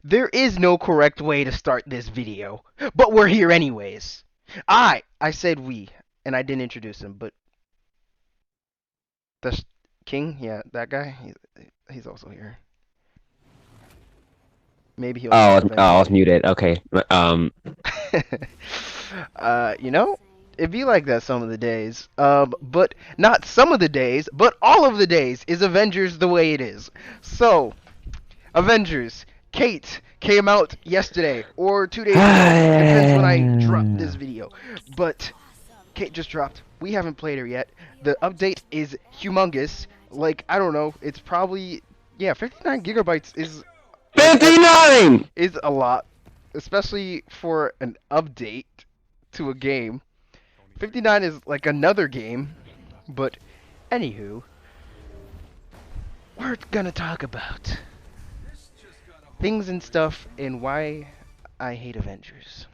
There is no correct way to start this video, but we're here anyways. I said we, and I didn't introduce him, but the King, yeah, that guy, he's also here. Maybe he'll Oh, talk I was eventually. muted. Okay. You know, it'd be like that some of the days. But not some of the days, but all of the days is Avengers the way it is. So, Avengers, Kate came out yesterday or 2 days ago. Depends when I drop this video. But Kate just dropped. We haven't played her yet. The update is humongous. Like, I don't know. It's probably, yeah, 59 gigabytes is like 59! is a lot, especially for an update to a game. 59 is like another game, but anywho, we're gonna talk about things and stuff and why I hate Avengers.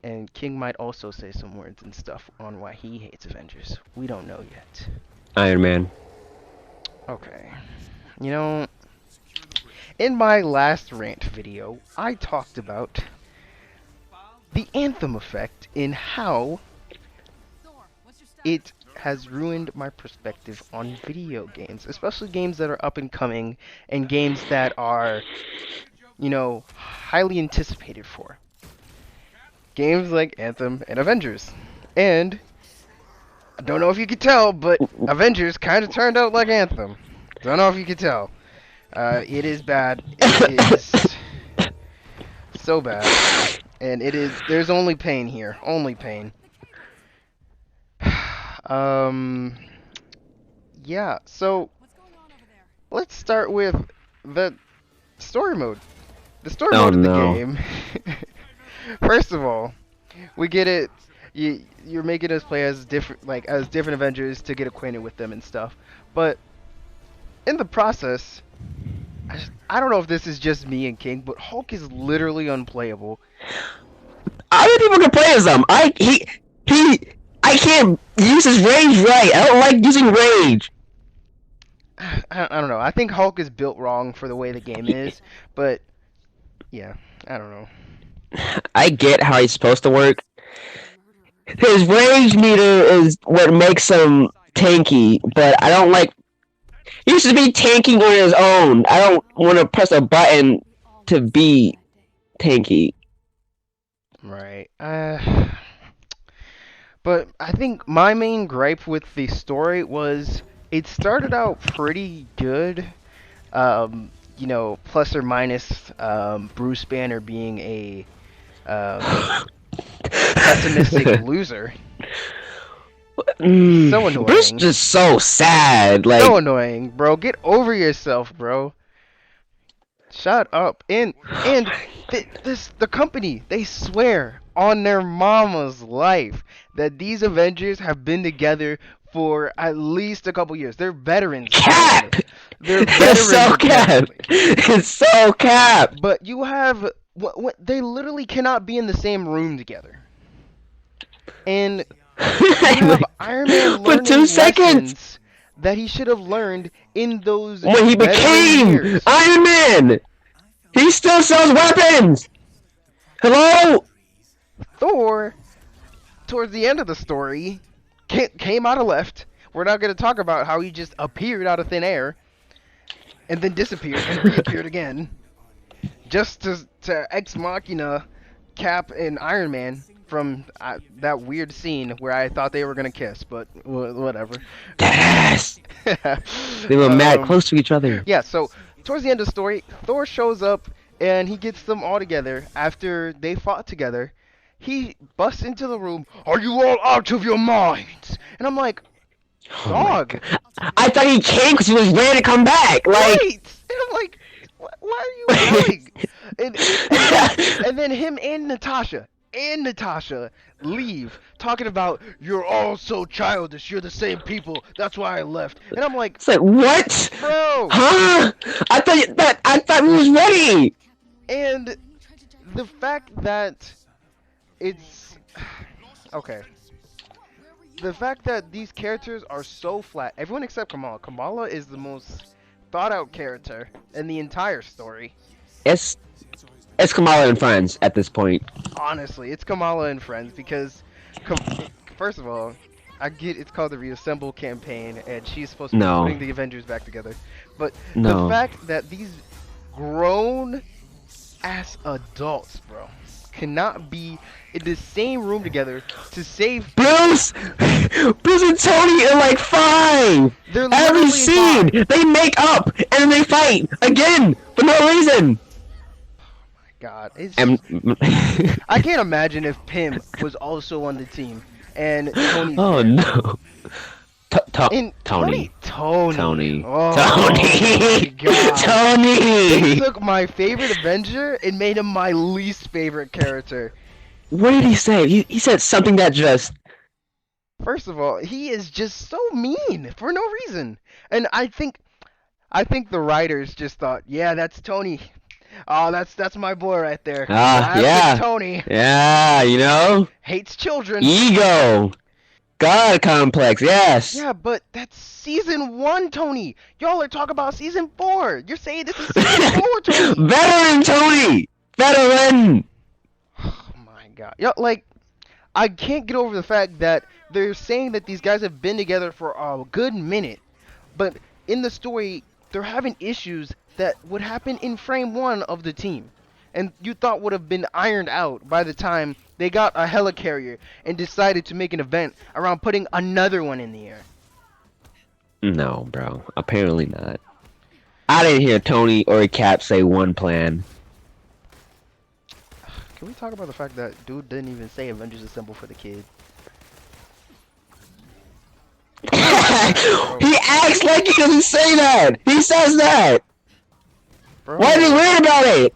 And King might also say some words and stuff on why he hates Avengers. We don't know yet. Iron Man. Okay. You know, in my last rant video, I talked about the Anthem effect in how it has ruined my perspective on video games, especially games that are up and coming and games that are, highly anticipated for. Games like Anthem and Avengers. And I don't know if you could tell, but Avengers kind of turned out like Anthem. Don't know if you could tell. It is bad. It is so bad. And it is, there's only pain here. Only pain. um, yeah, so let's start with the story mode. The story Oh mode of the no. game. First of all, we get it. You're making us play as different Avengers to get acquainted with them and stuff. But in the process, I don't know if this is just me and King, but Hulk is literally unplayable. I didn't even play as him. I can't use his rage right. I don't like using rage. I don't know. I think Hulk is built wrong for the way the game is, but yeah, I don't know. I get how he's supposed to work. His rage meter is what makes him tanky, but I don't like. He should be tanking on his own. I don't want to press a button to be tanky. Right. But I think my main gripe with the story was it started out pretty good. Plus or minus Bruce Banner being a pessimistic loser. So Bruce annoying. just so sad. So Like, annoying, bro. Get over yourself, bro. Shut up. And the company, they swear on their mama's life that these Avengers have been together for at least a couple years. They're veterans apparently. cap. They're It's veterans so cap. apparently. It's so cap. But you have what they literally cannot be in the same room together. And you have Iron Man For learning 2 seconds lessons that he should have learned in those when he veteran became years. Iron Man, he still sells weapons. Hello. Thor, towards the end of the story, came out of left. We're not going to talk about how he just appeared out of thin air and then disappeared and reappeared again, just to ex machina Cap and Iron Man from that weird scene where I thought they were gonna kiss, but whatever. Deadass. They were mad um, close to each other. yeah. So towards the end of the story, Thor shows up and he gets them all together after they fought together. He busts into the room. Are you all out of your minds? And I'm like, Oh my dog, god. I thought he came because he was ready to come back. Like. right? And I'm like, why are you yelling? And then him and Natasha leave talking about you're all so childish. You're the same people. That's why I left. And I'm like, It's like, what? bro. Huh? I thought he was ready. And the fact that it's okay. The fact that these characters are so flat. Everyone except Kamala. Kamala is the most thought out character in the entire story. It's it's Kamala and friends at this point. Honestly, it's Kamala and friends because, first of all, I get it's called the Reassemble campaign, and she's supposed to be No, putting the Avengers back together. But the no. fact that these grown ass adults, bro, cannot be in the same room together to save people. Bruce, Bruce and Tony are like five. They're Every literally scene, fine. they make up and then they fight again for no reason. God, And I can't imagine if Pym was also on the team and Tony's oh there. no, And Tony, Tony. Tony, Oh my Tony, God. They Tony. took my favorite Avenger and made him my least favorite character. What did he say? He said something that just. First of all, he is just so mean for no reason. And I think the writers just thought, yeah, that's Tony. Oh, that's my boy right there. Classic Yeah, Tony. yeah, you know, Hates children. ego, God complex, yes. Yeah, but that's season 1, Tony. Y'all are talking about season 4. You're saying this is season 4, Tony. Veteran Tony, veteran. Oh my God. Yo, like, I can't get over the fact that they're saying that these guys have been together for a good minute, but in the story, they're having issues that would happen in frame 1 of the team, and you thought would have been ironed out by the time they got a helicarrier and decided to make an event around putting another one in the air. No, bro, apparently not. I didn't hear Tony or Cap say one plan. Can we talk about the fact that dude didn't even say Avengers Assemble for the kid? He acts like he doesn't say that. He says that. Bro. Why is he weird about it?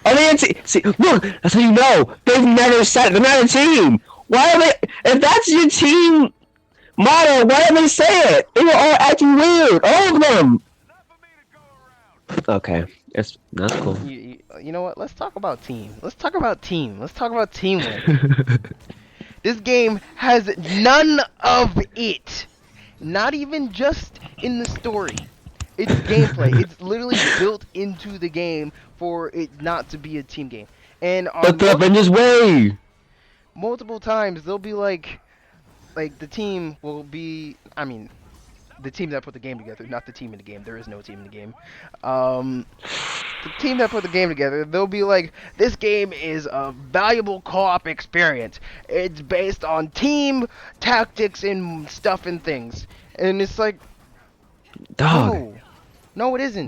Are they see, look, that's how you know. They've never said it. They're not a team. Why are they, if that's your team motto, why did they say it? They were all acting weird. All of them. Okay. That's cool. You know what? Let's talk about team. Let's talk about team. Let's talk about teamwork. This game has none of it. Not even just in the story. It's gameplay. It's literally built into the game for it not to be a team game. And on But the Avengers way. multiple times they'll be like the team will be, I mean, the team that put the game together, not the team in the game. There is no team in the game. The team that put the game together, they'll be like, this game is a valuable co-op experience. It's based on team tactics and stuff and things. And it's like, Dog. no, it isn't.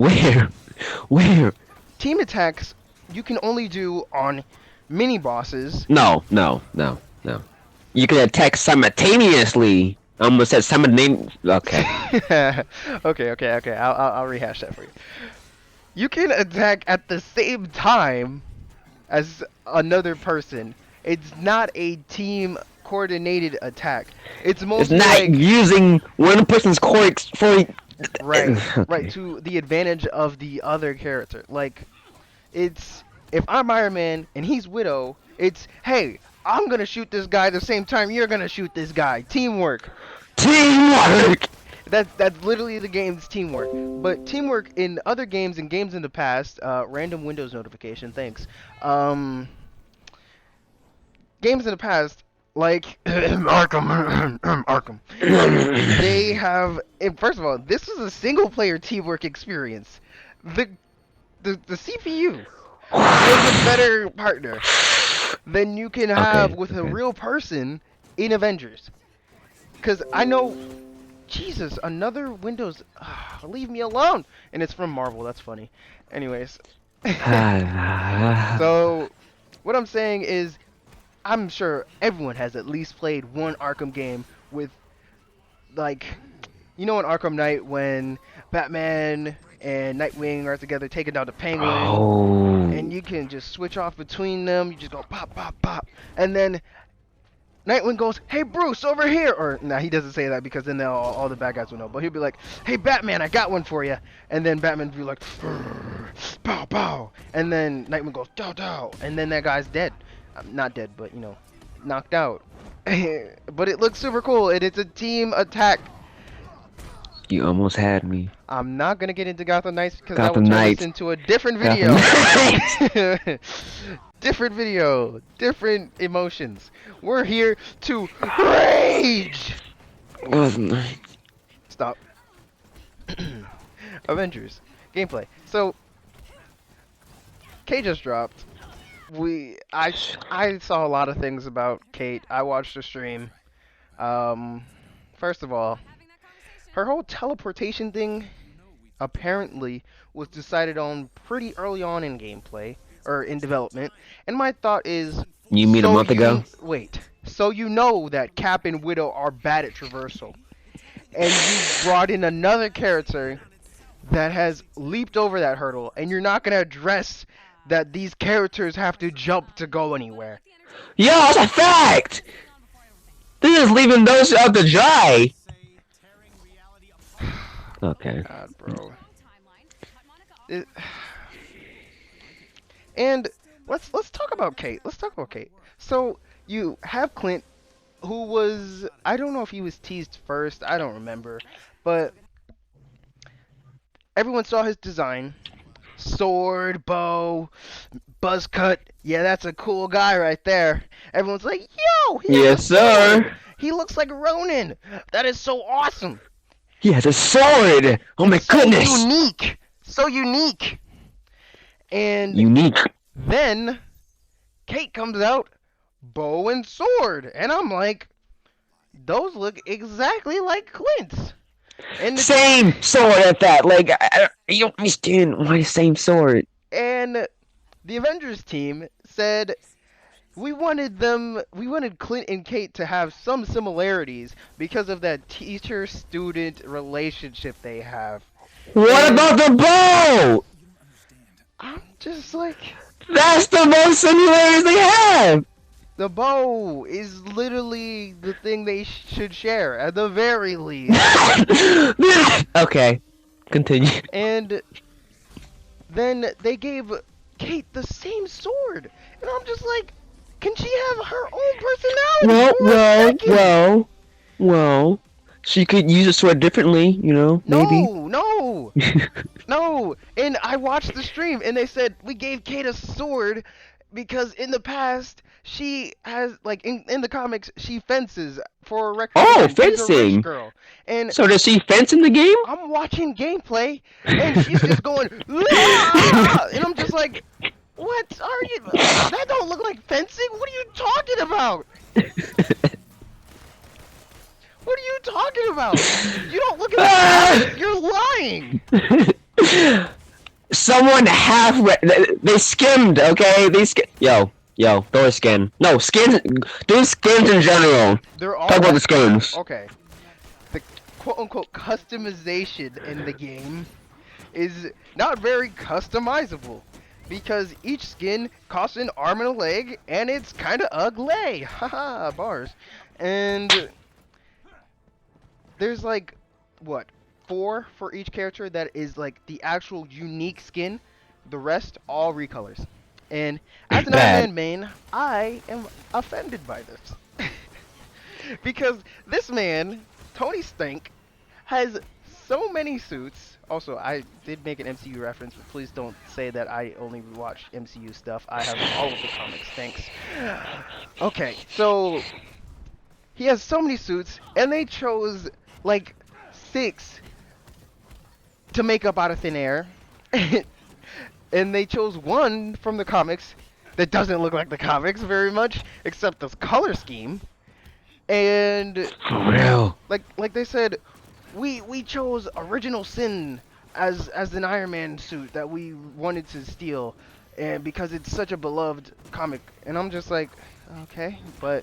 Where? Team attacks you can only do on mini bosses. No. You can attack simultaneously. I almost said simultaneously. Okay. okay. I'll rehash that for you. You can attack at the same time as another person. It's not a team coordinated attack. It's mostly It's not like, using one person's quirks for. right, Okay. right, to the advantage of the other character. Like, it's, if I'm Iron Man and he's Widow, it's, hey, I'm gonna shoot this guy the same time you're gonna shoot this guy. Teamwork. Teamwork. That's literally the game's teamwork. But teamwork in other games and games in the past, random Windows notification, thanks. Games in the past, like Arkham, they have. First of all, this is a single-player teamwork experience. The CPU was a better partner than you can have with a real person in Avengers. Cause I know, Jesus, another Windows. Leave me alone. And it's from Marvel. That's funny. Anyways, so what I'm saying is, I'm sure everyone has at least played one Arkham game with, like, you know, in Arkham Knight when Batman and Nightwing are together taking down the Penguin, and you can just switch off between them. You just go pop, pop, pop, and then Nightwing goes, "Hey Bruce, over here!" Or nah, he doesn't say that because then all the bad guys will know. But he'll be like, "Hey Batman, I got one for you," and then Batman will be like, "Pow, pow," and then Nightwing goes, "Dow, dow," and then that guy's dead. Not dead, but you know, knocked out. But it looks super cool, and it's a team attack. You almost had me. I'm not gonna get into Gotham Knights because that will Gotham turn this Knights. into a different Gotham video. Knights. Different video, different emotions. We're here to rage. Gotham Knights. Stop. Avengers gameplay. So Kate just dropped. I saw a lot of things about Kate. I watched the stream. Um, First of all, her whole teleportation thing apparently was decided on pretty early on in gameplay or in development. And my thought is, You mean a month ago? so you know that Cap and Widow are bad at traversal, and you brought in another character that has leaped over that hurdle, and you're not gonna address that these characters have to jump to go anywhere. Yo, that's a fact! They're just leaving those out to dry. Okay. God, bro. It, and let's talk about Kate. Let's talk about Kate. So you have Clint, who was, I don't know if he was teased first. I don't remember, but everyone saw his design. Sword, bow, buzz cut. Yeah, that's a cool guy right there. Everyone's like, yo, he has Yes, a sword. sir. He looks like Ronin. That is so awesome. He has a sword. Oh my It's so goodness. unique. So unique. And Unique. then Kate comes out, bow and sword. And I'm like, those look exactly like Clint's. And Same sword at that. Like, you don't understand why the same sword. and the Avengers team said we wanted Clint and Kate to have some similarities because of that teacher-student relationship they have. What And about the bow? I'm just like, That's the most similarities they have. the bow is literally the thing they should share at the very least. Okay, continue. And then they gave Kate the same sword, and I'm just like, can she have her own personality for a second? Well. She could use a sword differently, you know, maybe. No, no. And I watched the stream, and they said we gave Kate a sword because in the past she has, like, in the comics, she fences for a Oh, recreation. She's a rich fencing. girl, and So does she fence in the game? I'm watching gameplay, and she's just going, "Ah!" And I'm just like, what are you? That don't look like fencing. What are you talking about? What are you talking about? You don't look at the You're lying. Someone they skimmed, okay? Yo, throw skin. No, skins, do skins in general. They're all Talk about the skins. okay. The quote-unquote customization in the game is not very customizable because each skin costs an arm and a leg, and it's kind of ugly. Haha, bars. And there's like, what, 4 for each character that is like the actual unique skin. The rest all recolors. And as an Iron Man main, I am offended by this. Because this man, Tony Stank, has so many suits. Also, I did make an MCU reference, but please don't say that I only watch MCU stuff. I have all of the comics. Thanks. Okay, so he has so many suits, and they chose like 6 to make up out of thin air. And they chose 1 from the comics that doesn't look like the comics very much, except the color scheme. And For real. like they said, we chose Original Sin as an Iron Man suit that we wanted to steal, and because it's such a beloved comic. And I'm just like, okay, but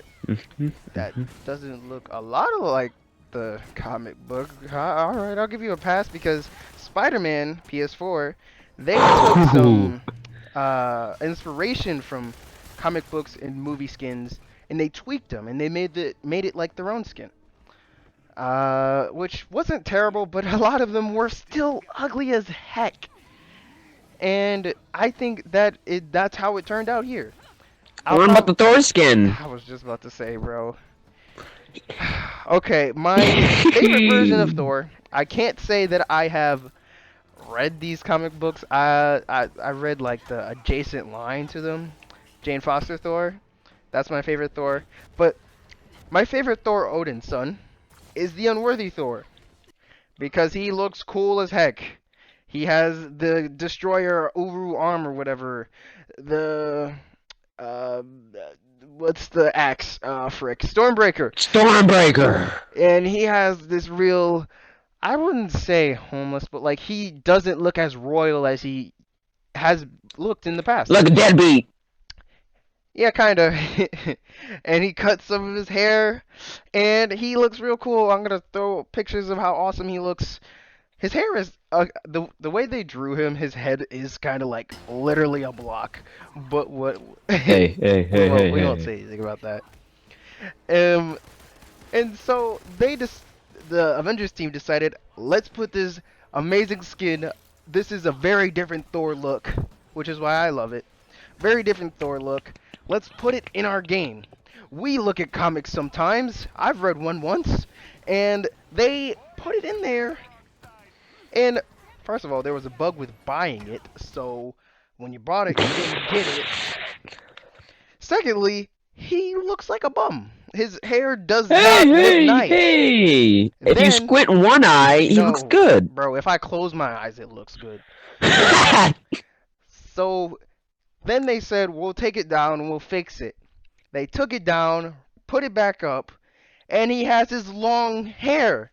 that doesn't look a lot like the comic book. Alright, I'll give you a pass because Spider-Man PS4, they took some inspiration from comic books and movie skins, and they tweaked them, and they made it like their own skin. Which wasn't terrible, but a lot of them were still ugly as heck. And I think that's how it turned out here. What about the Thor skin? I was just about to say, bro. Okay, my favorite version of Thor. I can't say that I have read these comic books. I read like the adjacent line to them. Jane Foster Thor. That's my favorite Thor. But my favorite Thor, Odin's son, is the unworthy Thor because he looks cool as heck. He has the destroyer Uru arm or whatever. The uh, what's the axe? Frick, Stormbreaker. Stormbreaker. And he has this real, I wouldn't say homeless, but like he doesn't look as royal as he has looked in the past. Like a deadbeat. Yeah, kind of. And he cut some of his hair, and he looks real cool. I'm gonna throw pictures of how awesome he looks. His hair is the way they drew him. His head is kind of like literally a block. But what? Hey, hey, hey, hey, We won't hey. say anything about that. Um, and so the Avengers team decided, let's put this amazing skin. This is a very different Thor look, which is why I love it. Very different Thor look. Let's put it in our game. We look at comics sometimes. I've read one once, and they put it in there. And first of all, there was a bug with buying it, so when you bought it, you didn't get it. Secondly, he looks like a bum. His hair does Hey, not look hey, nice. hey! If you Then, squint one eye, he looks no, good. bro, if I close my eyes, it looks good. And so then they said, we'll take it down and we'll fix it. They took it down, put it back up, and he has his long hair.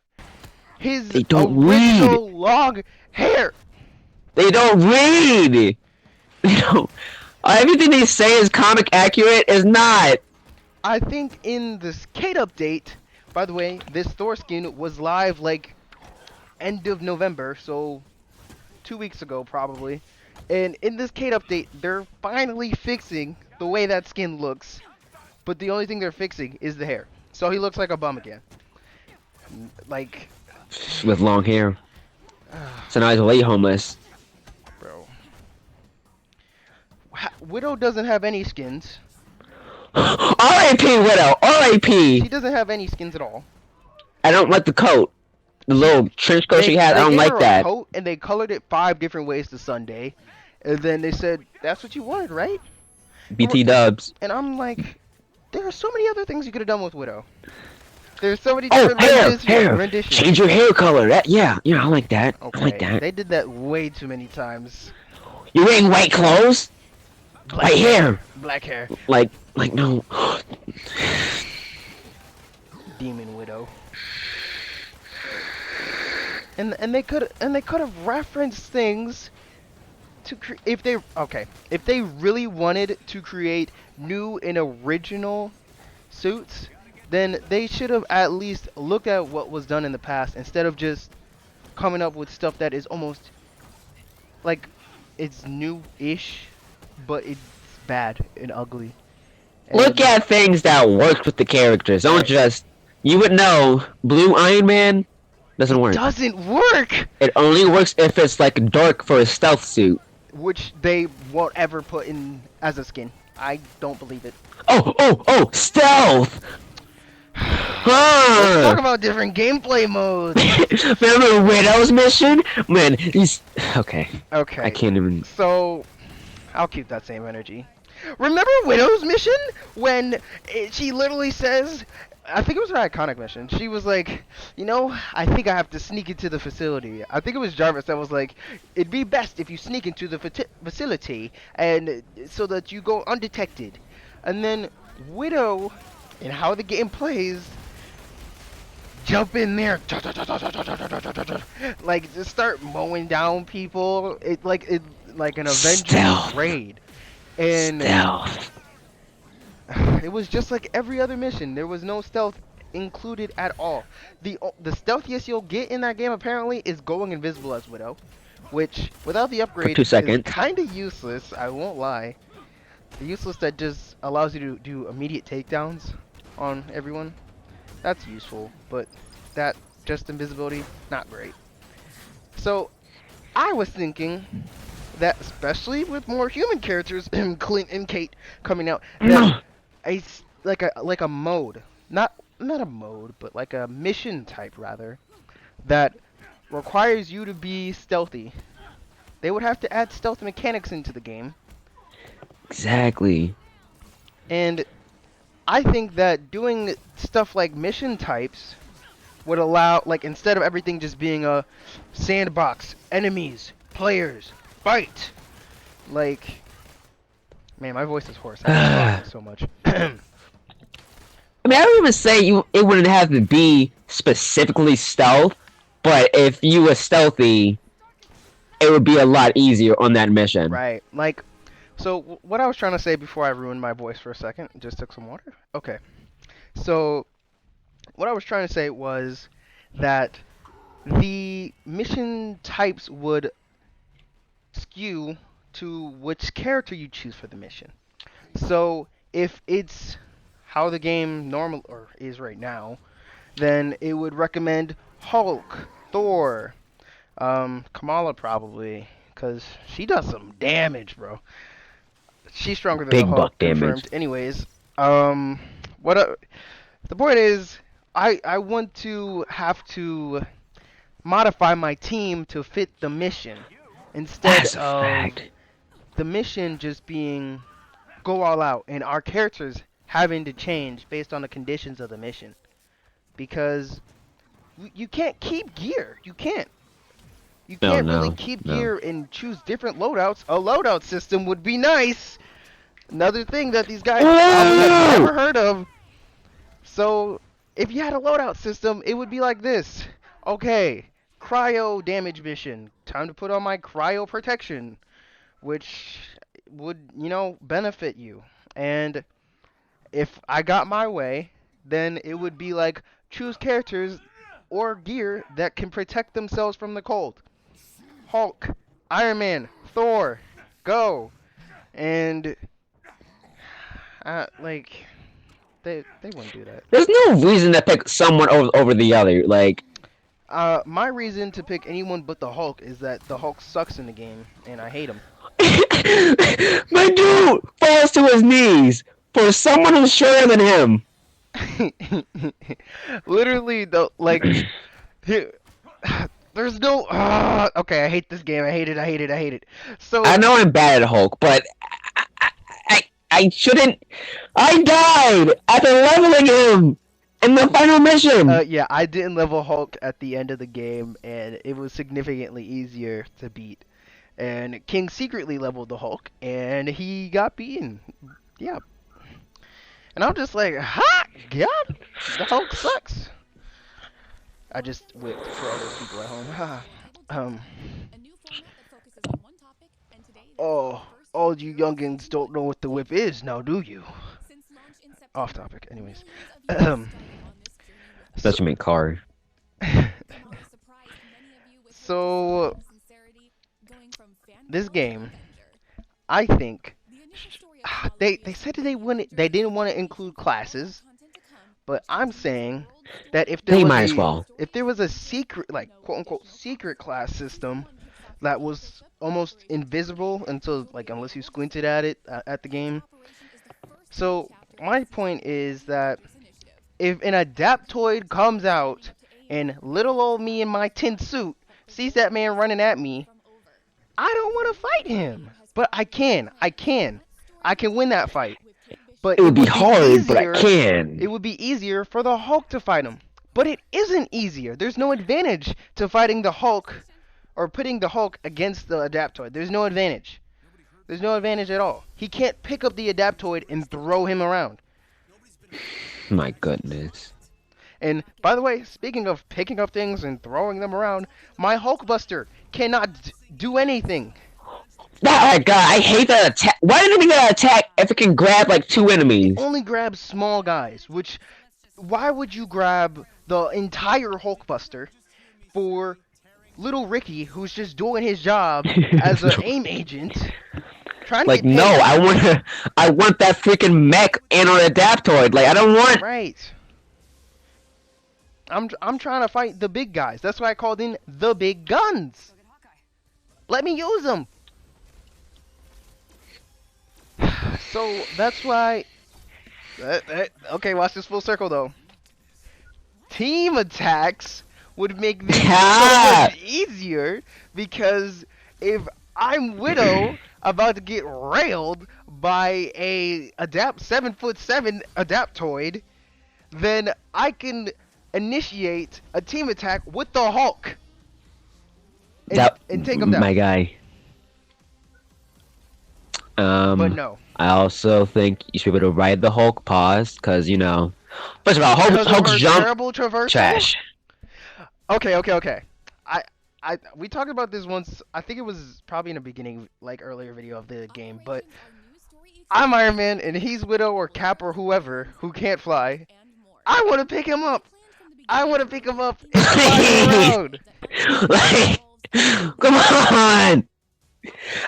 His They don't read. original long hair. They don't read. They don't. Everything they say is comic accurate is not. I think in this Kate update, by the way, this Thor skin was live like end of November, so 2 weeks ago probably. And in this Kate update, they're finally fixing the way that skin looks. But the only thing they're fixing is the hair. So he looks like a bum again. Like, With long hair. So now he's way homeless. bro. Widow doesn't have any skins. R.I.P. Widow. R.I.P. She doesn't have any skins at all. I don't like the coat. The little trench coat she had. I They don't gave like her a that. coat and they colored it 5 different ways to Sunday. And then they said, that's what you wanted, right? BT dubs. And I'm like, there are so many other things you could have done with Widow. There's so many Oh, different hair. renditions. Change your hair color. That, yeah, I like that. I like Okay, that. they did that way too many times. You're wearing white clothes? White hair. Black hair. Like no. Demon Widow. And they could have referenced things to if they really wanted to create new and original suits, then they should have at least looked at what was done in the past instead of just coming up with stuff that is almost like it's new-ish, but it's bad and ugly. Look And at things that worked with the characters. Don't right, just. You would know. Blue Iron Man doesn't work. doesn't work, It only works if it's like dark for a stealth suit. which they won't ever put in as a skin. I don't believe it. Oh! Stealth. Let's talk Huh. about different gameplay modes. Remember Widow's mission? Man, he's okay. Okay. I can't even. So, I'll keep that same energy. Remember Widow's mission when she literally says, I think it was her iconic mission. She was like, I think I have to sneak into the facility. I think it was Jarvis that was like, it'd be best if you sneak into the facility and so that you go undetected. And then Widow, and how the game plays, jump in there, like just start mowing down people. It like an Avengers Stealth. raid, and Stealth. it was just like every other mission. There was no stealth included at all. The stealthiest you'll get in that game apparently is going invisible as Widow, which without the upgrade 2 is seconds. kind of useless. I won't lie. Useless that just allows you to do immediate takedowns on everyone. That's useful, but that just invisibility, not great. So I was thinking that especially with more human characters, Clint and Kate coming out, that like a mode, not not a mode, but like a mission type rather, that requires you to be stealthy. They would have to add stealth mechanics into the game, Exactly. and I think that doing stuff like mission types would allow, like, instead of everything just being a sandbox, enemies, players, fight. Like, man, my voice is hoarse. I've been I talking so much. mean, I would even say it wouldn't have to be specifically stealth, but if you were stealthy, it would be a lot easier on that mission. Right. Like, so what I was trying to say before I ruined my voice for a second, just took some water. Okay. So what I was trying to say was that the mission types would skew to which character you choose for the mission. So if it's how the game normal or is right now, then it would recommend Hulk, Thor, Kamala probably, cause she does some damage, bro. She's stronger than the Big Hulk, buck damage. confirmed. Anyways, what the point is, I want to have to modify my team to fit the mission instead That's a of fact. the mission just being go all out and our characters having to change based on the conditions of the mission because you can't keep gear. You can't. You No, can't really no, keep no. gear and choose different loadouts. A loadout system would be nice. Another thing that these guys probably have Whoa! never heard of. So, if you had a loadout system, it would be like this. Okay, cryo damage mission. Time to put on my cryo protection, which would, benefit you. And if I got my way, then it would be like choose characters or gear that can protect themselves from the cold. Hulk, Iron Man, Thor, go. And like they wouldn't do that. There's no reason to pick someone over the other. Like, My reason to pick anyone but the Hulk is that the Hulk sucks in the game and I hate him. my dude falls to his knees for someone who's shorter than him. Literally, though, like, he- there's no. Okay, I hate this game. I hate it. I hate it. I hate it. I So, know I'm bad at Hulk, but I shouldn't. I died after leveling him in the final mission. yeah, I didn't level Hulk at the end of the game, and it was significantly easier to beat. And King secretly leveled the Hulk, and he got beaten. Yeah. And I'm just like, ha! God! The Hulk sucks! I just whipped for all those people at home. um, oh, all you youngins don't know what the whip is now, do you? Off topic, anyways. So, That's mean car. so this game, I think, they said that they didn't want to include classes, but I'm saying that They might as well. if there was a secret, like, quote unquote secret class system that was almost invisible until, like, unless you squinted at it at the game. So my point is that if an adaptoid comes out and little old me in my tin suit sees that man running at me, I don't want to fight him. But I can. I can win that fight. But It it would be would be hard, but I easier. It can. would be easier for the Hulk to fight him. But it isn't easier. There's no advantage to fighting the Hulk or putting the Hulk against the Adaptoid. There's no advantage. There's no advantage at all. He can't pick up the Adaptoid and throw him around. My goodness. And by the way, speaking of picking up things and throwing them around, my Hulkbuster cannot do anything. Oh god, I hate that attack. Why didn't we get an attack if it can grab like two It enemies? only grabs small guys, which why would you grab the entire Hulkbuster for little Ricky who's just doing his job as an AIM agent trying to Like get no, paid? I want that freaking mech and an adaptoid. Like I don't want. Right. I'm trying to fight the big guys. That's why I called in the big guns. Let me use them. So that's why. Okay, watch this full circle though. team attacks would make this so Ah, much easier because if I'm Widow about to get railed by a adapt 7'7" adaptoid, then I can initiate a team attack with the Hulk and that take him down. my guy. But Um, no, I also think you should be able to ride the Hulk. Pause, because you know. First of all, because of Hulk's her jump terrible traversal. trash. Okay. I, we talked about this once. I think it was probably in the beginning, like earlier video of the game. But I'm Iron Man, and he's Widow or Cap or whoever who can't fly. I want to pick him up. I want to pick him up and fly him around. Like, come on!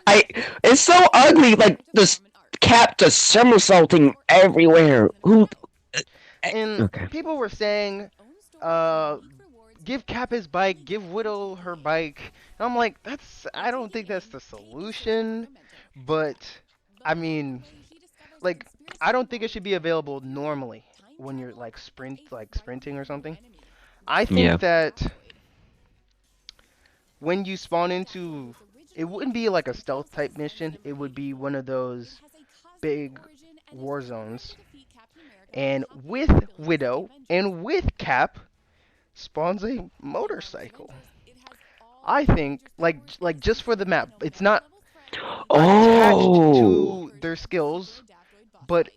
I. It's so ugly. Like this Cap just somersaulting everywhere. Who? And Okay. people were saying, uh, give Cap his bike, give Widow her bike. And I'm like, I don't think that's the solution. But I mean, like, I don't think it should be available normally when you're like sprinting or something. I Yeah. think that when you spawn into, it wouldn't be like a stealth type mission. It would be one of those big war zones. And with Widow and with Cap spawns a motorcycle. I think like just for the map. It's not attached Oh, to their skills, but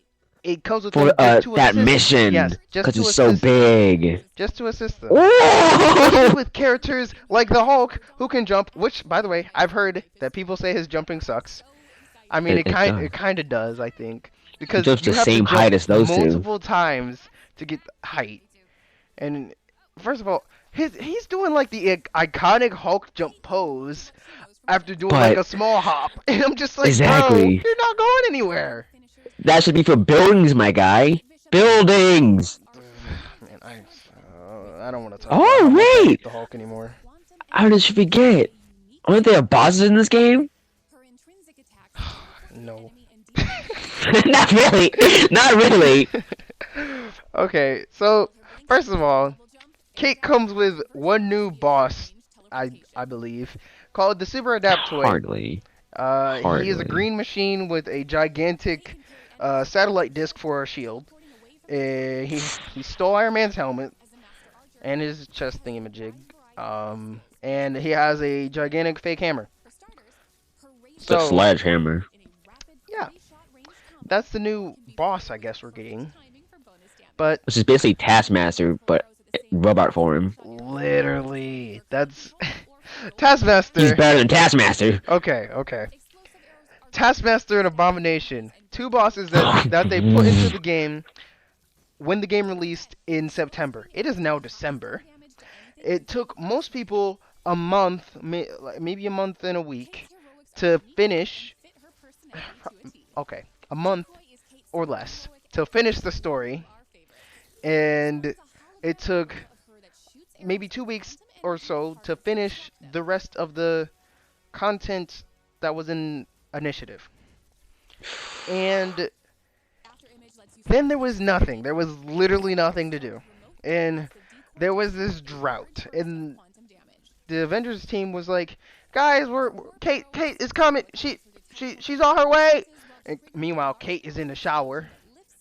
it comes with for them just to that assist. mission, Yes, just because to it's so assist them. big. Just to assist them. Especially Oh, with characters like the Hulk who can jump, which by the way, I've heard that people say his jumping sucks. I mean, it does. it kind of does, I think, He because jumps you the have to same jump height as those two. multiple times to get height. And first of all, he's doing like the iconic Hulk jump pose after doing like But a small hop, and I'm just like, bro, exactly, you're not going anywhere. that should be for buildings, my guy. Buildings. Man, I don't want to talk about how Oh much I hate wait, the Hulk anymore. how did you forget? Aren't there bosses in this game? No. Not really. Not really. Okay, so first of all, Kate comes with one new boss, I believe, called the Super Adaptoid. Hardly. He is a Hardly. green machine with a gigantic satellite disc for a shield. He stole Iron Man's helmet and his chest thingamajig. And he has a gigantic fake hammer. The So sledgehammer. yeah, that's the new boss I guess we're getting. But Which is basically Taskmaster, but robot form. literally, that's He's Taskmaster. better than Taskmaster. Okay. Taskmaster and Abomination, two bosses that they put into the game when the game released in September. It is now December. It took most people a month, maybe a month and a week, to finish. Okay, a month or less to finish the story, and it took maybe 2 weeks or so to finish the rest of the content that was in initiative. And then there was nothing. There was literally nothing to do. And there was this drought. And the Avengers team was like, "Guys, Kate is coming. She's on her way." And meanwhile, Kate is in the shower.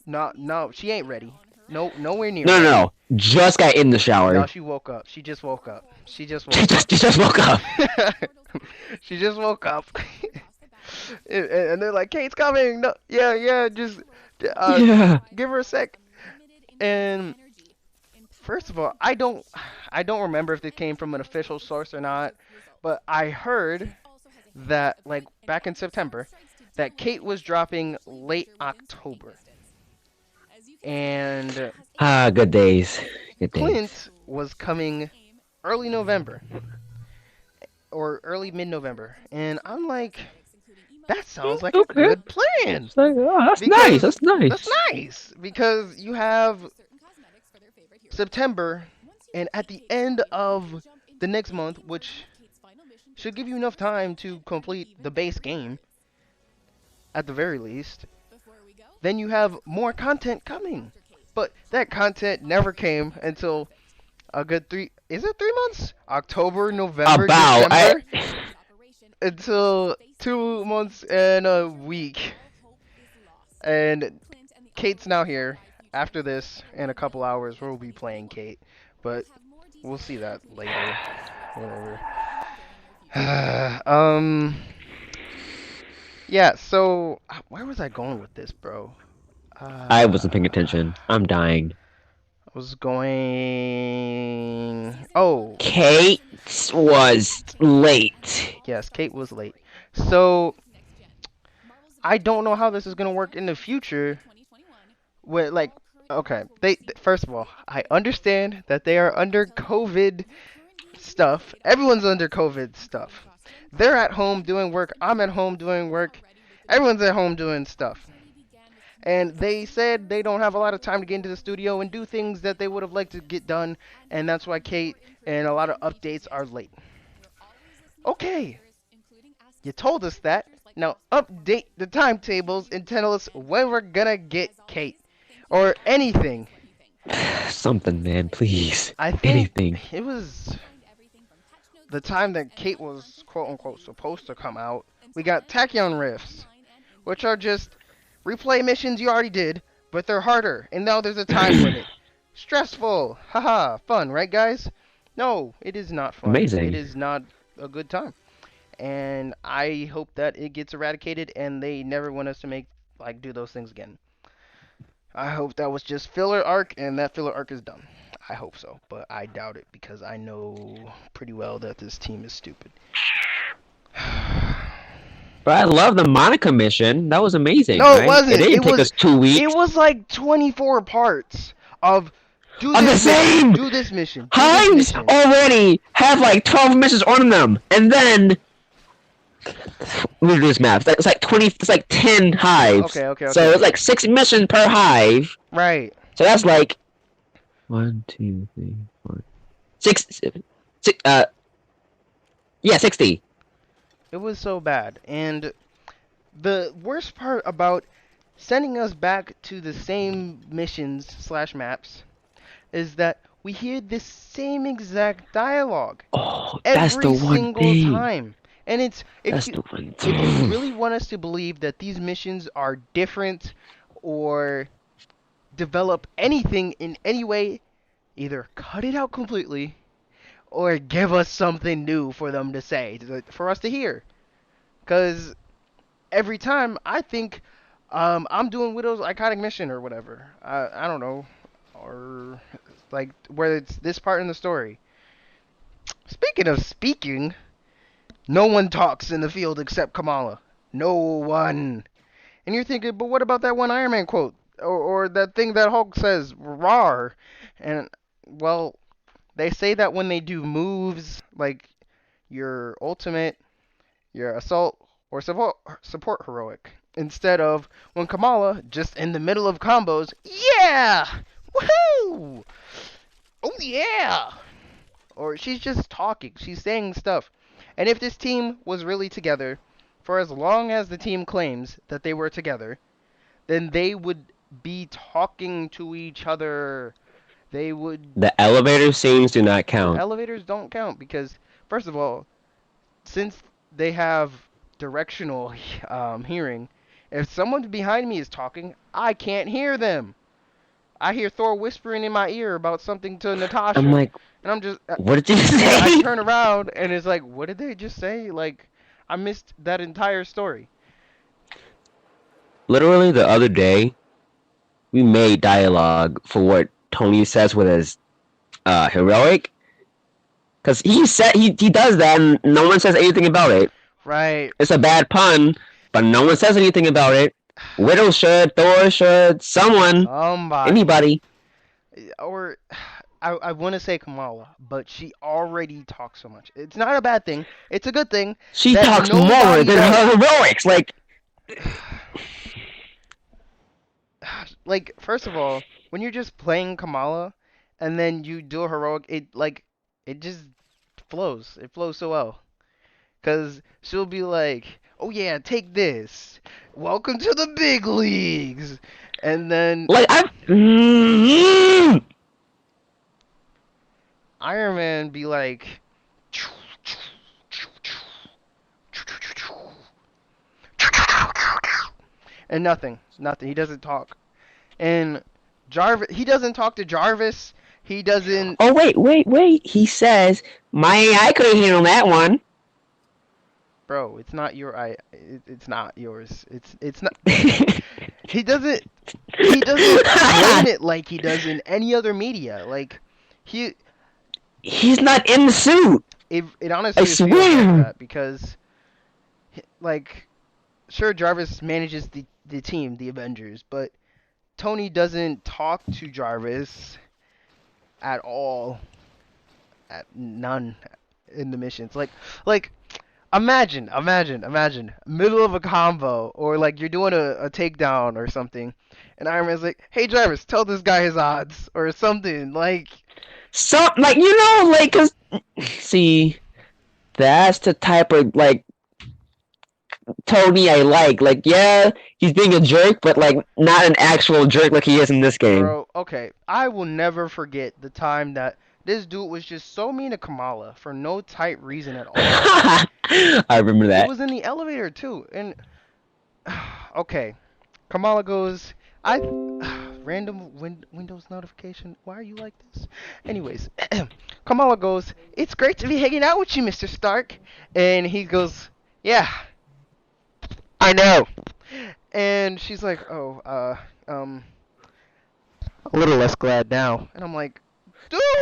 No, she ain't ready. No, nowhere near No, no, ready. no. Just got in the No, shower. she woke up. She just woke up. She just She woke up. just woke up. She just woke up. And they're like, "Kate's coming." No, yeah, just Yeah. give her a sec. And first of all, I don't remember if it came from an official source or not, but I heard that like back in September that Kate was dropping late October, and Ah, good days. Good days. Clint was coming early November or early mid-November, and I'm like, that sounds like a Okay. good plan It's like, oh, that's nice. because That's that's nice. nice because you have September, and at the end of the next month, which should give you enough time to complete the base game at the very least, then you have more content coming. But that content never came until A good three. Is it 3 months? October, November, About I December, until 2 months and a week. And Kate's now here. After this, in a couple hours, we'll be playing Kate, but we'll see that later. Whatever. um. Yeah. So where was I going with this, bro? I wasn't paying Uh, attention. I'm dying. I was going. Oh, Kate was late. yes, Kate was late. So I don't know how this is gonna work in the future. Where like, okay, first of all, I understand that they are under COVID stuff. Everyone's under COVID stuff. They're at home doing work. I'm at home doing work. Everyone's at home doing stuff. And they said they don't have a lot of time to get into the studio and do things that they would have liked to get done, and that's why Kate and a lot of updates are late. Okay, you told us that. Now update the timetables and tell us when we're gonna get Kate. Or anything. Something, man, please. I think Anything. it was the time that Kate was quote unquote supposed to come out. We got Tachyon Rifts, which are just replay missions you already did, but they're harder, and now there's a time limit. Stressful! Haha, fun, right guys? No, it is not fun. It Amazing. is not a good time. And I hope that it gets eradicated and they never want us to do those things again. I hope that was just filler arc and that filler arc is done. I hope so, but I doubt it because I know pretty well that this team is stupid. But I love the Monica mission. That was amazing, No, it right? It wasn't. didn't take us 2 weeks. It was like 24 parts of Of the same! do this mission, do this Hives mission. already have like 12 missions on them, and then we do this math. It's like 20. It's like 10 hives. Okay. So it's like 6 missions per hive. Right. So that's like 1, 2, 3, 4, 6. Yeah, 60. It was so bad. And the worst part about sending us back to the same missions slash maps is that we hear this same exact dialogue Oh, that's the every one single thing. time. And it's That's the one if you thing. really want us to believe that these missions are different or develop anything in any way, either cut it out completely or give us something new for them to say, for us to hear. Because every time I think I'm doing Widow's iconic mission or whatever. I don't know. Or like where it's this part in the story. Speaking of speaking, no one talks in the field except Kamala. No one. And you're thinking, but what about that one Iron Man quote? Or that thing that Hulk says, "Rawr." And, well, they say that when they do moves, like your ultimate, your assault, or support heroic. Instead of when Kamala, just in the middle of combos, yeah! Woohoo! Oh yeah! Or she's just talking, she's saying stuff. And if this team was really together, for as long as the team claims that they were together, then they would be talking to each other. They would. The elevator scenes do not The count. elevators don't count because, first of all, since they have directional hearing, if someone behind me is talking, I can't hear them. I hear Thor whispering in my ear about something to I'm Natasha, like, and I'm just, what did you and I say? turn around and it's like, what did they just say? Like, I missed that entire story. Literally the other day, we made dialogue for what Tony says with his heroic. Because he does that and no one says anything about it. Right. It's a bad pun, but no one says anything about it. Widow should, Thor should, someone, Somebody. anybody. Or I want to say Kamala, but she already talks so much. It's not a bad thing. It's a good thing She that talks more nobody than does. her heroics. Like, first of all, when you're just playing Kamala and then you do a heroic, it just flows. It flows so well. Cause she'll be like, "Oh yeah, take this. Welcome to the big leagues." And then like I. Iron Man be like, and nothing. He doesn't talk. And Jarvis, he doesn't talk to Jarvis. He doesn't. Oh wait. He says my AI couldn't handle that one. Bro, it's not your I. It's not yours. It's not. He doesn't. He doesn't frame it like he does in any other media. Like he. He's not in the suit. It I honestly feels like swear. that because like sure Jarvis manages the team, the Avengers, but Tony doesn't talk to Jarvis at all. At none in the missions. Like imagine, middle of a combo, or like you're doing a takedown or something, and Iron Man's like, "Hey Jarvis, tell this guy his odds," or something. Like, So like like 'cause see that's the type of like Tony I like. Like yeah, he's being a jerk, but like not an actual jerk like he is in this game. bro, okay, I will never forget the time that this dude was just so mean to Kamala for no tight reason at all. I remember It that. was in the elevator too, and okay, Kamala goes, I random Windows notification. Why are you like this? Anyways, Kamala goes, "It's great to be hanging out with you, Mr. Stark." And he goes, "Yeah, I know." And she's like, "Oh, a little less glad now." And I'm like,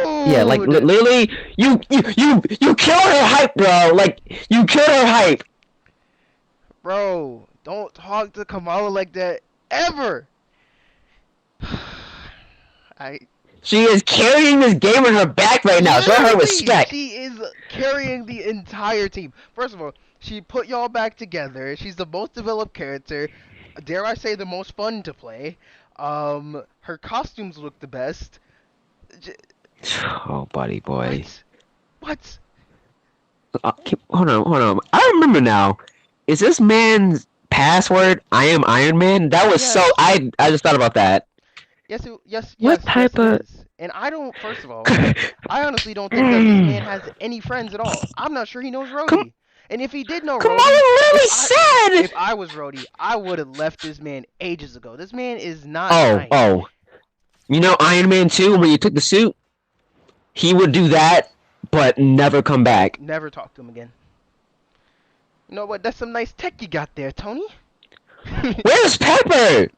Yeah, like "Dude, literally, you killed her hype, bro. Like you killed her hype. bro, don't talk to Kamala like that ever." I She is carrying this game on her back right now. Show her Literally, respect. she is carrying the entire team. First of all, she put y'all back together. She's the most developed character. Dare I say the most fun to play. Her costumes look the best. J- Oh, buddy boy. what? What? Hold on. I remember now. Is this man's password I am Iron Man? That was so. Yes. I just thought about that. What Yes, type it of? is. And I don't. First of all, I honestly don't think that this man has any friends at all. I'm not sure he knows Come, Rhodey. And if he did know Kamala Rhodey, literally said. if I was Rhodey, I would have left this man ages ago. This man is not Oh, nice. oh. You know Iron Man 2 when you took the suit, he would do that, but never come back. Never talk to him again. You know what? That's some nice tech you got there, Tony. Where's Pepper?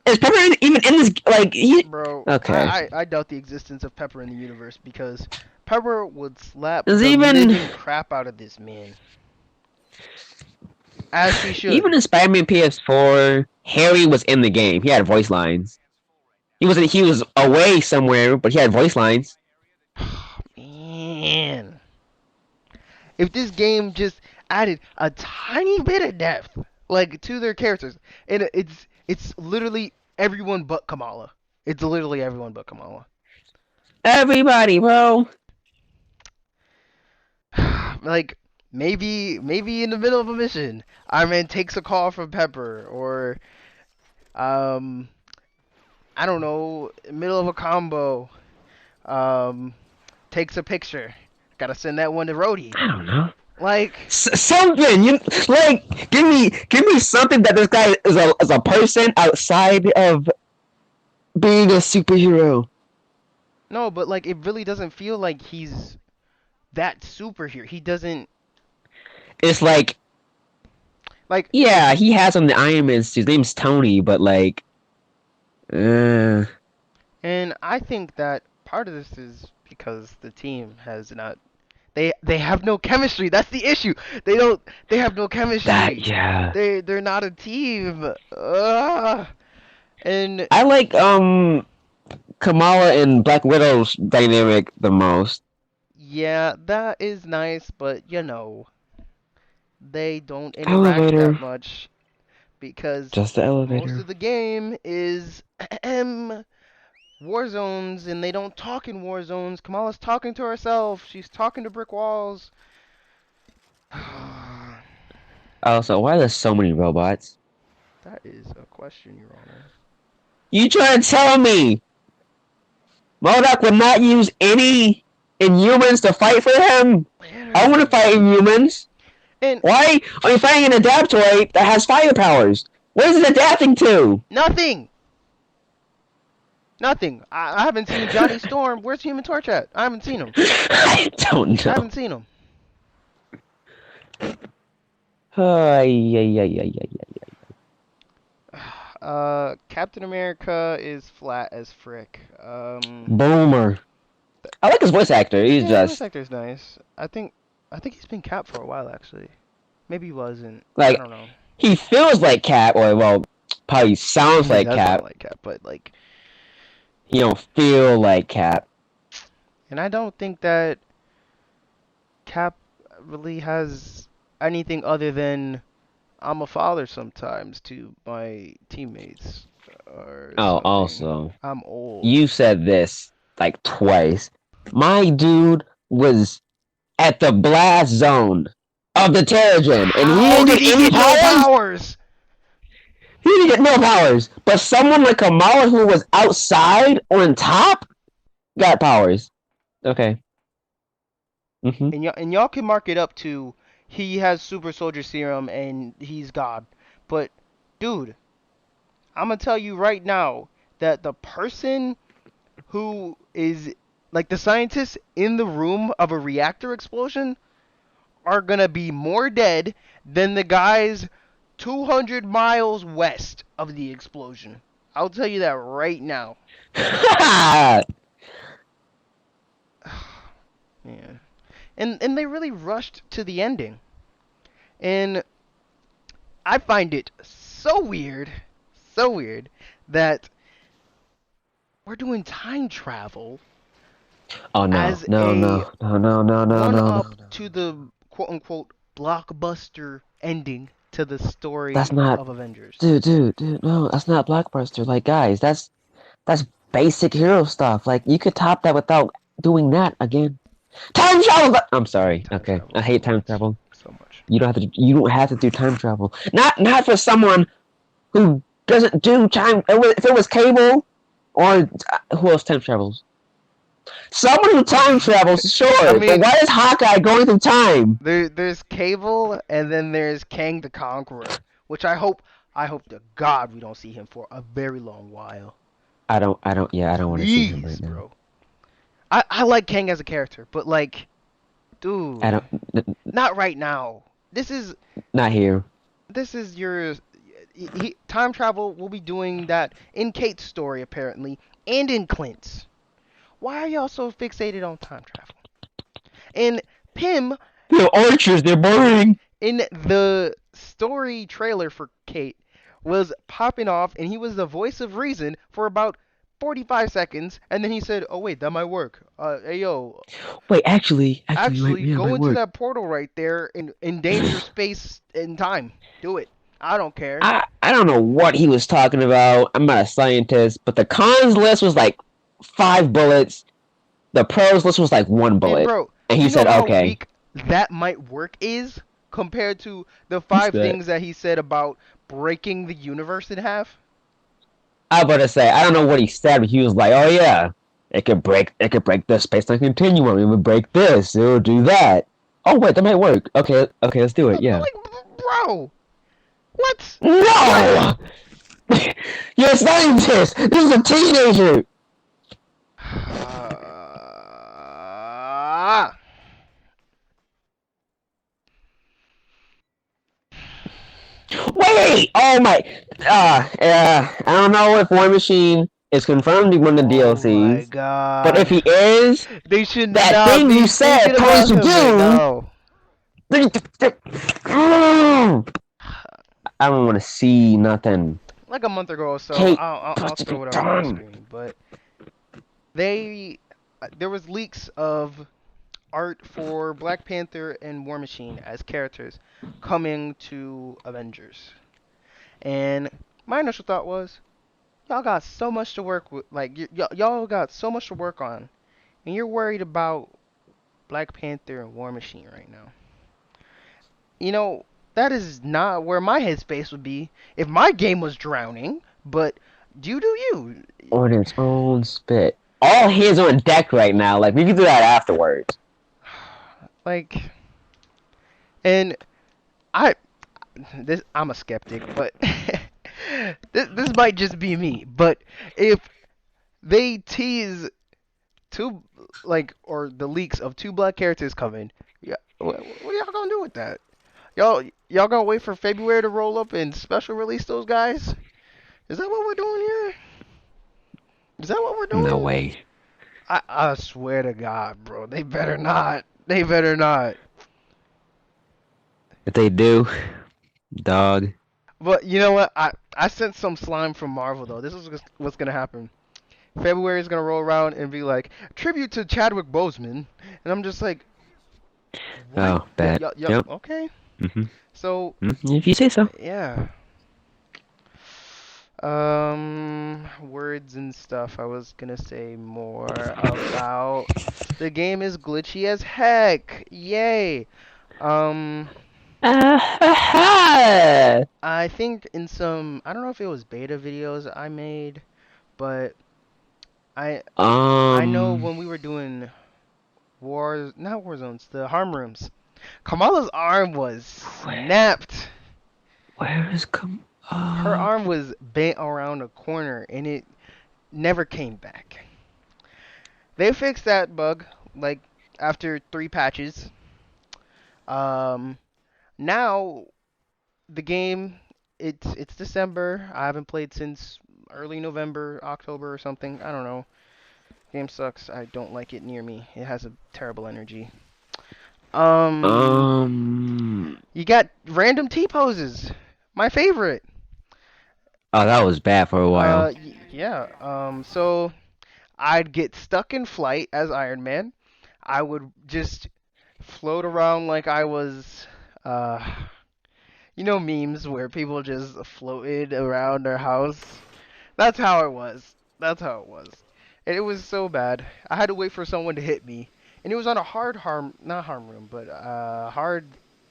Is Pepper even in this? Like he? Bro, Okay. I doubt the existence of Pepper in the universe because Pepper would slap Is the even living crap out of this man. As she should. even in Spider-Man PS4, Harry was in the game. He had voice lines. He wasn't. He was away somewhere, but he had voice lines. Man. If this game just added a tiny bit of depth, like to their characters, and it's literally everyone but Kamala. It's literally everyone but Kamala. Everybody, bro. Like maybe in the middle of a mission, Iron Man takes a call from Pepper, or um I don't know, middle of a combo, um takes a picture. Gotta send that one to Rhodey. I don't know. Like Something you like. Give me something that this guy is a person outside of being a superhero. no, but like it really doesn't feel like he's that superhero. He doesn't It's like, yeah, he has on the Iron Man suit. His name's Tony, but uh, and I think that part of this is because the team has not. They have no chemistry. That's the issue. They have no chemistry. that yeah. They're not a team. Ugh. And I like Kamala and Black Widow's dynamic the most. yeah, that is nice, but they don't interact Elevator, that much because just the most elevator. of the game is war zones, and they don't talk in war zones. Kamala's talking to herself. She's talking to brick walls. That Also, why are there so many robots? is a question, Your Honor. You trying to tell me MODOK would not use any? Inhumans to fight for him? I want to fight Inhumans. And Why are you fighting an Adaptoid that has fire powers? What is it adapting to? nothing. Nothing. I haven't seen Johnny Storm. Where's Human Torch at? I haven't seen him. I don't I know. haven't seen him. Captain America is flat as frick. Boomer. I like his voice actor. He's Yeah, his voice just actor's nice. I think he's been Cap for a while actually. Maybe he wasn't. I like don't know. he feels like Cap, or well, probably sounds He like does sound Cap. like Cap, but like, He don't feel like Cap. and I don't think that Cap really has anything other than I'm a father sometimes to my teammates or Oh, something. also, I'm old. you said this like twice. My dude was at the blast zone of the Terrigen, and he How didn't did get he any get no powers. powers? He didn't get no powers, but someone like Kamala who was outside on top got powers. Okay. Mhm. And y'all can mark it up to he has super soldier serum and he's God. But dude, I'm gonna tell you right now that the person who is like the scientists in the room of a reactor explosion are gonna be more dead than the guys 200 miles west of the explosion. I'll tell you that right now. Yeah. And they really rushed to the ending. And I find it so weird that we're doing time travel Oh no, as no, a no, no, no, no, no, one no, up no. to the quote unquote blockbuster ending to the That's story not, of Avengers. dude, no, that's not Blockbuster. Like, guys, that's basic hero stuff. Like, you could top that without doing that again. Time travel. I'm I hate sorry. time Okay, travel I so hate time much. travel. So much. You don't have to. You don't have to do time travel. Not for someone who doesn't do time. If it was Cable, or who else time travels? Someone who time travels, I sure. But mean, why is Hawkeye going through time? there's Cable and then there's Kang the Conqueror, which I hope to God we don't see him for a very long while. Yeah, I don't want to see him Please, right now. bro. I like Kang as a character, but like, I dude, don't. not right now. This is Not here. this is your time travel. We'll be doing that in Kate's story apparently, and in Clint's. Why are y'all so fixated on time travel? And Pym The archers, they're boring. in the story trailer for Kate was popping off, and he was the voice of reason for about 45 seconds, and then he said, "Oh wait, that might work. Hey yo, Wait, actually, actually yeah, it go might into work. that portal right there and endanger space and time. Do it. I don't care." I don't know what he was talking about. I'm not a scientist, but the cons list was like 5 bullets. The pros list was like 1 bullet, Bro, and do he you know said, how "Okay." weak that might work is compared to the What's 5 that? things that he said about breaking the universe in half? I was about to say, I don't know what he said, but he was like, "Oh yeah, it could break the space-time continuum. It would break this. It would do that. Oh wait, that might work. Okay, let's do it. Yeah." Bro, what? What? No, you're a scientist. This is a teenager. Wait! Oh my! I don't know if War Machine is confirmed to be one of the Oh my DLCs, but if god. he is, They should that not thing you be said thinking supposed about to him right do. now. I don't want to see nothing. Like a month ago or so, Kate, I'll supposed to throw be it up on the done. screen, but they there was leaks of art for Black Panther and War Machine as characters coming to Avengers. And my initial thought was, y'all got so much to work with, like y'all got so much to work on, and you're worried about Black Panther and War Machine right now. You know, that is not where my headspace would be if my game was drowning, but you do you. On its own spit. all hands on deck right now. Like we can do that afterwards. Like, and I I'm a skeptic, but this might just be me. But if they tease two or the leaks of two black characters coming, yeah, what are y'all gonna do with that? Y'all gonna wait for February to roll up and special release those guys? Is that what we're doing here? Is that what we're No doing? way. I swear to God, bro, they better not. They better not. If they do, dog. But you know what? I sent some slime from Marvel though. This is what's gonna happen. February is gonna roll around and be like tribute to Chadwick Boseman, and I'm just like, what? Oh, bad. Yep. Okay. Mhm. So If you say so. yeah. Words and stuff. I was gonna say more about the game is glitchy as heck. Yay. Um, Ah, I think in some, I don't know if it was beta videos I made, but I I know um, when we were doing wars, not war zones, the harm rooms, Kamala's arm was where, snapped. where is come? Her arm was bent around a corner and it never came back. They fixed that bug like after 3 patches. Um, now the game it's December. I haven't played since early November, October or something. I don't know. Game sucks. I don't like it near me. It has a terrible energy. Um, Um, you got random T poses. My favorite. oh, that was bad for a while. Yeah. So I'd get stuck in flight as Iron Man. I would just float around like I was, uh, memes where people just floated around their house. That's how it was. That's how it was. And it was so bad. I had to wait for someone to hit me. And it was on a not harm room, but hard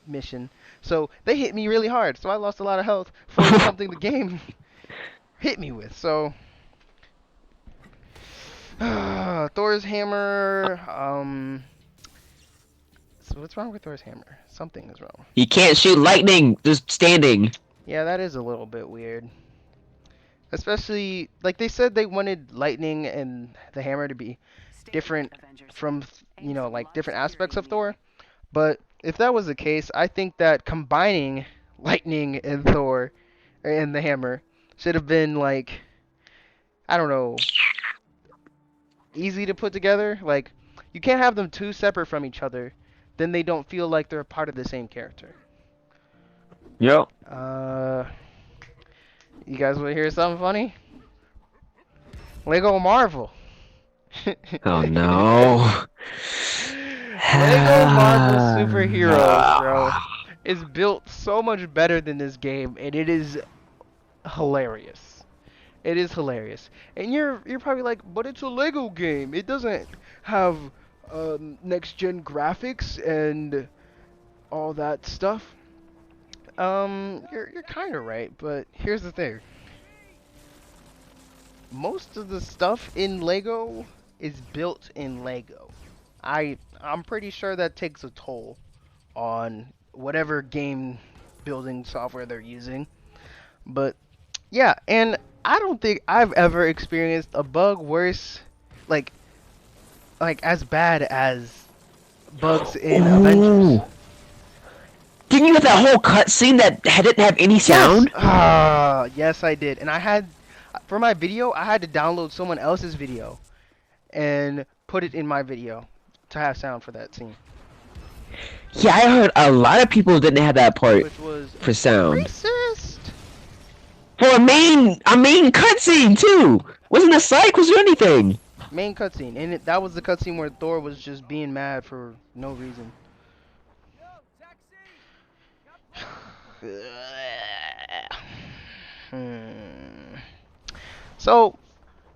mission. So they hit me really hard. So I lost a lot of health for something the game hit me with. So Thor's hammer. So what's wrong with Thor's hammer? Something is wrong. He can't shoot lightning just standing. Yeah, that is a little bit weird. Especially like they said they wanted lightning and the hammer to be different from like different aspects of Thor. But if that was the case, I think that combining lightning and Thor and the hammer should have been like I don't know, easy to put together. Like you can't have them two separate from each other. Then they don't feel like they're a part of the same character. Yep. Uh, you guys want to hear something funny? Lego Marvel. Oh no. Lego Marvel Superheroes, bro, No. is built so much better than this game, and it is hilarious. It is hilarious. And you're probably like, but it's a Lego game. It doesn't have next gen graphics and all that stuff. You're kind of right, but here's the thing. Most of the stuff in Lego is built in Lego. I'm pretty sure that takes a toll on whatever game building software they're using. But yeah, and I don't think I've ever experienced a bug worse, like as bad as bugs in Avengers. Ooh. Didn't you have that whole cutscene that didn't have any Yes. sound? Yes, I did. And I had for my video, I had to download someone else's video and put it in my video to have sound for that scene, Yeah, I heard a lot of people didn't have that part which was for sound. racist. For a main cutscene too. Wasn't a psych? Was there anything? Main cutscene, and that was the cutscene where Thor was just being mad for no reason. Hmm. So,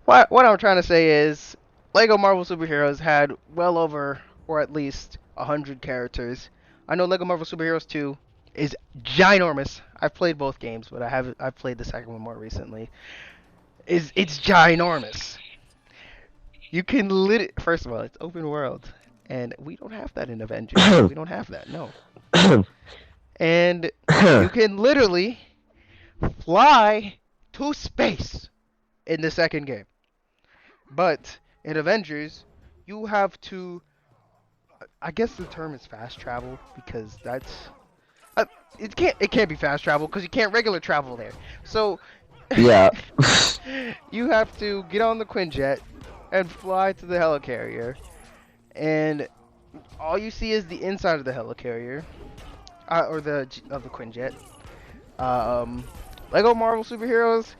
what I'm trying to say is, Lego Marvel Superheroes had well over, or at least 100 characters. I know Lego Marvel Superheroes 2 is ginormous. I've played both games, but I've played the second one more recently. It's ginormous. You can first of all, it's open world, and we don't have that in Avengers. We don't have that, no. And you can literally fly to space in the second game. But in Avengers, you have to. I guess the term is fast travel because that's. It can't be fast travel because you can't regular travel there. So. Yeah. You have to get on the Quinjet and fly to the helicarrier, and all you see is the inside of the helicarrier, or of the Quinjet. Um, Lego Marvel Superheroes.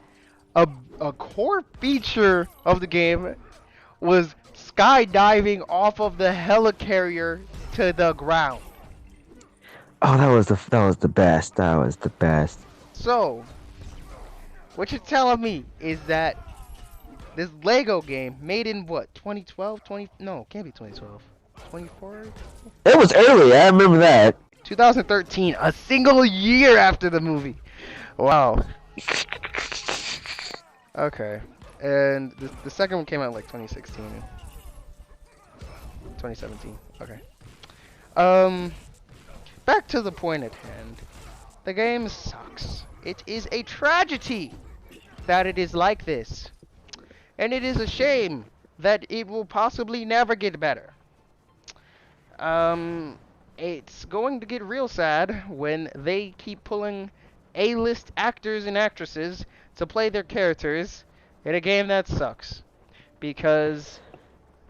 A core feature of the game was skydiving off of the helicarrier to the ground. Oh, that was the best. That was the best. So, what you're telling me is that this Lego game made in what, 2012? No, can't be 2012. 24? It was early. I remember that. 2013, a single year after the movie. Wow. Okay. And the second one came out like 2016. 2017. Okay. Back to the point at hand. The game sucks. It is a tragedy that it is like this. And it is a shame that it will possibly never get better. It's going to get real sad when they keep pulling A-list actors and actresses to play their characters in a game that sucks. Because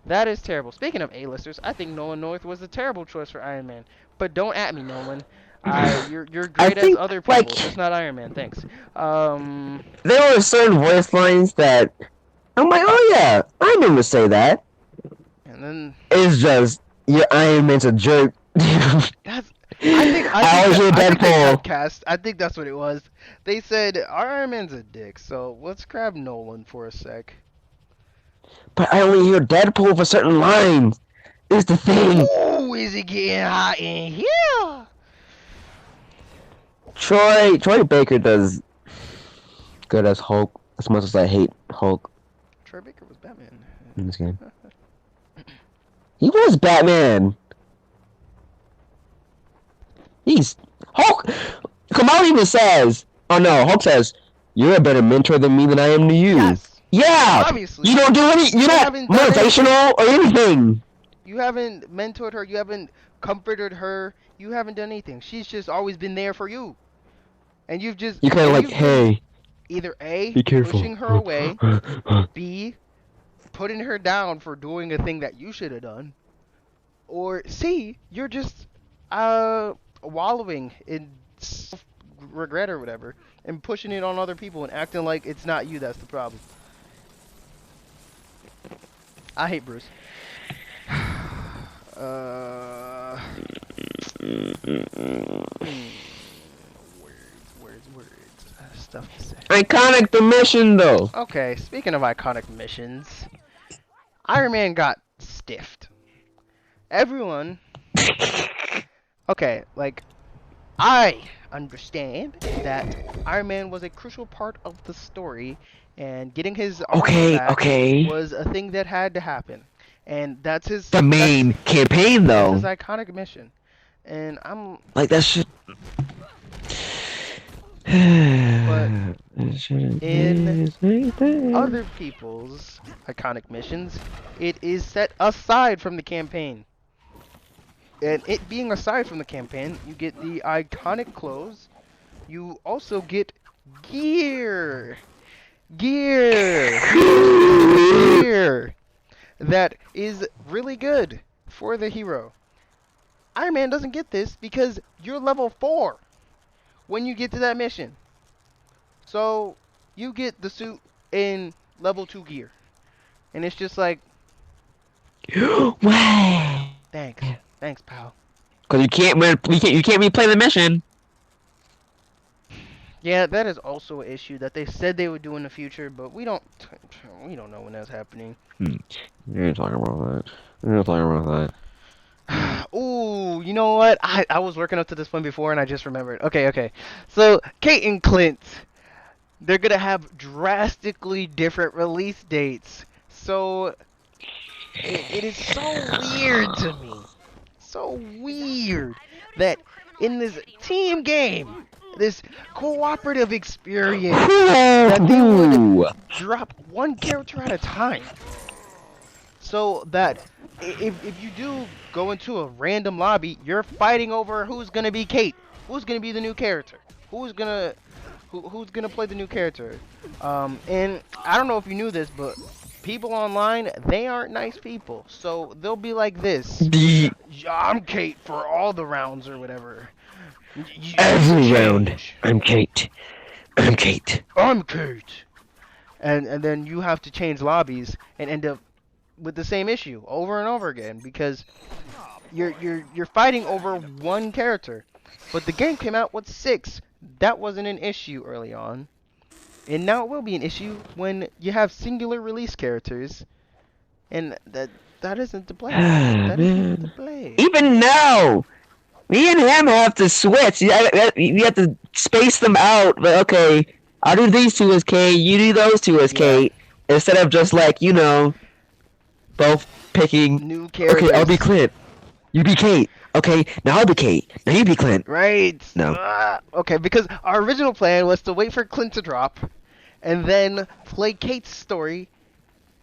that is terrible. Speaking of A-listers, I think Nolan North was a terrible choice for Iron Man. But don't at me, Nolan. You're great as other people, just not Iron Man. Thanks. There were certain voice lines that I'm like, oh yeah, I remember say that. And then it's just your Iron Man's a jerk. That's. I think they got cast. I think that's what it was. They said Iron Man's a dick, so let's grab Nolan for a sec. But I only hear Deadpool for certain lines. Is the thing. Ooh, is it getting hot in here? Troy Baker does good as Hulk, as much as I hate Hulk. Troy Baker was Batman in this game. He was Batman. He's Hulk. Kamala even says, "Oh no," Hulk says, "You're a better mentor than me than I am to you." Yes. Yeah. Obviously. You don't do any. You're not motivational or anything. You haven't mentored her. You haven't comforted her. You haven't done anything. She's just always been there for you. And you've just. You kind of like, hey. Either A, be careful. Pushing her away. B, putting her down for doing a thing that you should have done. Or C, you're just wallowing in regret or whatever and pushing it on other people and acting like it's not you that's the problem. I hate Bruce. Words. Stuff to say. Iconic the mission though. Okay, speaking of iconic missions, Iron Man got stiffed. Everyone. Okay, like, I understand that Iron Man was a crucial part of the story, and getting his armor back was a thing that had to happen. And that's his main campaign though. His iconic mission. And I'm like that shit. But in other people's iconic missions, it is set aside from the campaign. And it being aside from the campaign, you get the iconic clothes. You also get gear. Gear that is really good for the hero. Iron Man doesn't get this because you're level 4 when you get to that mission. So you get the suit in level 2 gear. And it's just like, wow. Thanks, pal. Cause you can't replay the mission. Yeah, that is also an issue that they said they would do in the future, but we don't know when that's happening. You're talking about that. Ooh, you know what? I was working up to this point before and I just remembered. Okay. So Kate and Clint, they're gonna have drastically different release dates. So It is so weird to me. So weird that in this team game, this cooperative experience, that they would Ooh. drop one character at a time. So that if you do go into a random lobby, you're fighting over who's gonna be Kate, who's gonna be the new character, who's gonna who's gonna play the new character. And I don't know if you knew this, but people online, they aren't nice people. So they'll be like this: The "Yeah, I'm Kate for all the rounds or whatever. You every round. change. I'm Kate. I'm Kate. I'm Kate." And then you have to change lobbies and end up with the same issue over and over again because you're fighting over one character. But the game came out with 6. That wasn't an issue early on. And now it will be an issue when you have singular release characters. And that isn't the play. That isn't the Man. play. Even now, me and him have to switch. You have to space them out. But okay, I'll do these two as Kate. You do those two as Yeah. Kate. Instead of just like, both picking. New Okay, I'll be characters. Clint. You be Kate. Okay, now I'll be Kate. Now you be Clint. Right. No. Okay, because our original plan was to wait for Clint to drop and then play Kate's story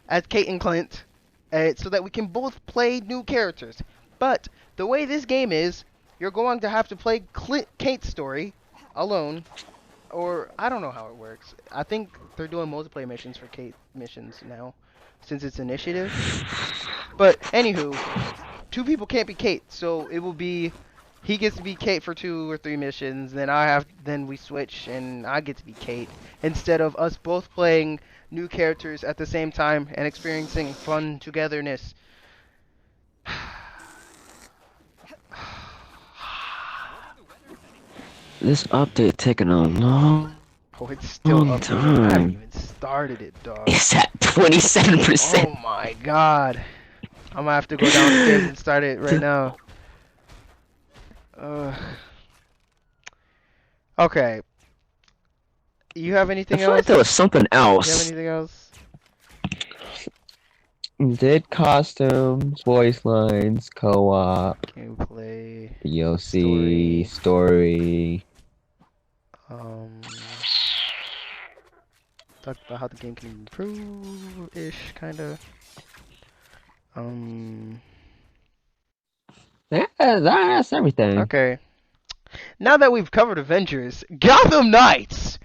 as Kate and Clint so that we can both play new characters. But the way this game is, you're going to have to play Kate's story alone, or I don't know how it works. I think they're doing multiplayer missions for Kate missions now, since it's initiative. But anywho, 2 people can't be Kate, so it will be he gets to be Kate for 2 or 3 missions, then we switch and I get to be Kate instead of us both playing new characters at the same time and experiencing fun togetherness. This update taking a long Oh, it's still updating. I haven't time. even started it, dog. It's at 27%. Oh my god. I'm gonna have to go downstairs and start it right now. Okay. You have I anything feel like else? there was something You have else. anything else? Did costumes, voice lines, co-op, Gameplay, DLC, story. um, talked about how the game can improve-ish, kinda. Yeah, that's everything. Okay. Now that we've covered Avengers, Gotham Knights!